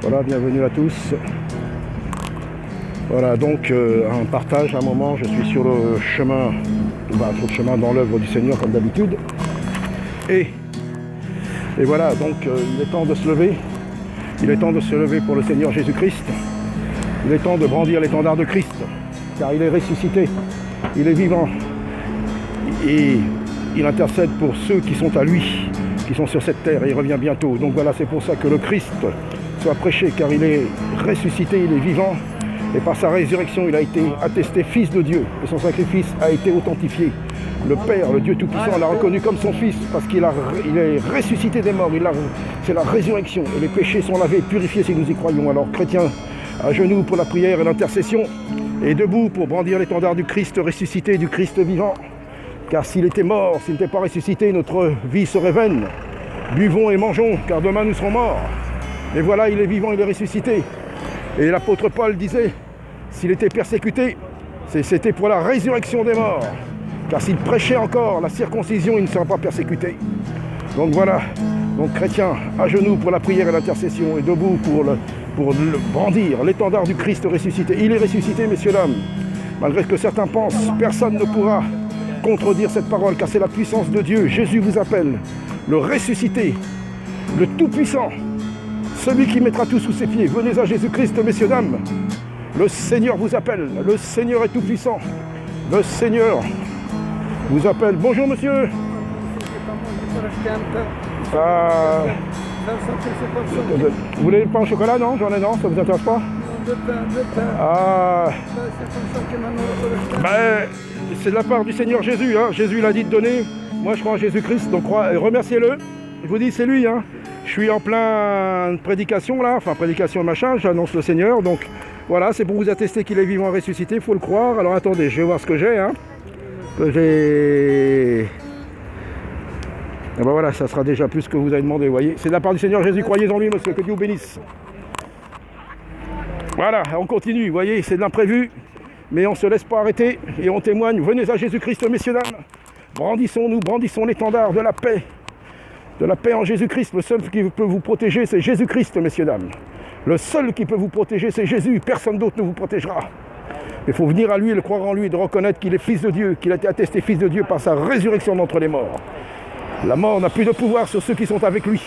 Voilà, bienvenue à tous. Voilà, donc un partage, un moment, je suis sur le chemin, sur le chemin dans l'œuvre du Seigneur comme d'habitude. Et voilà, donc il est temps de se lever. Il est temps de se lever pour le Seigneur Jésus-Christ. Il est temps de brandir l'étendard de Christ, car il est ressuscité, il est vivant. Et il intercède pour ceux qui sont à lui, qui sont sur cette terre, et il revient bientôt. Donc voilà, c'est pour ça que le Christ soit prêché, car il est ressuscité, il est vivant, et par sa résurrection, il a été attesté fils de Dieu, et son sacrifice a été authentifié. Le Père, le Dieu Tout-Puissant, l'a reconnu comme son fils, parce qu'il est ressuscité des morts, c'est la résurrection, et les péchés sont lavés, purifiés si nous y croyons. Alors chrétiens, à genoux pour la prière et l'intercession, et debout pour brandir l'étendard du Christ ressuscité, du Christ vivant. Car s'il était mort, s'il n'était pas ressuscité, notre vie serait vaine. Buvons et mangeons, car demain nous serons morts. Et voilà, il est vivant, il est ressuscité. Et l'apôtre Paul disait, s'il était persécuté, c'était pour la résurrection des morts. Car s'il prêchait encore la circoncision, il ne serait pas persécuté. Donc voilà, donc chrétiens, à genoux pour la prière et l'intercession, et debout pour brandir l'étendard du Christ ressuscité. Il est ressuscité, messieurs, dames. Malgré ce que certains pensent, personne ne pourra contredire cette parole, car c'est la puissance de Dieu. Jésus vous appelle, le ressuscité, le Tout-Puissant, celui qui mettra tout sous ses pieds. Venez à Jésus-Christ, messieurs, dames. Le Seigneur vous appelle, le Seigneur est tout-puissant. Le Seigneur vous appelle. Bonjour, monsieur. Vous voulez le pain au chocolat? Non, j'en ai, non, ça vous intéresse pas? C'est de la part du Seigneur Jésus, hein. Jésus l'a dit de donner. Moi je crois en Jésus-Christ, donc remerciez-le. Je vous dis, c'est lui, hein. Je suis en plein prédication là, enfin prédication machin, j'annonce le Seigneur, donc voilà, c'est pour vous attester qu'il est vivant et ressuscité, il faut le croire. Alors attendez, je vais voir ce que j'ai, hein. Et ben voilà, ça sera déjà plus que vous avez demandé, vous voyez. C'est de la part du Seigneur Jésus, croyez en lui, monsieur, que Dieu vous bénisse. Voilà, on continue, vous voyez, c'est de l'imprévu, mais on ne se laisse pas arrêter et on témoigne. Venez à Jésus-Christ, messieurs, dames. Brandissons l'étendard de la paix en Jésus-Christ. Le seul qui peut vous protéger, c'est Jésus-Christ, messieurs, dames. Le seul qui peut vous protéger, c'est Jésus, personne d'autre ne vous protégera. Il faut venir à lui, le croire en lui, de reconnaître qu'il est fils de Dieu, qu'il a été attesté fils de Dieu par sa résurrection d'entre les morts. La mort n'a plus de pouvoir sur ceux qui sont avec lui.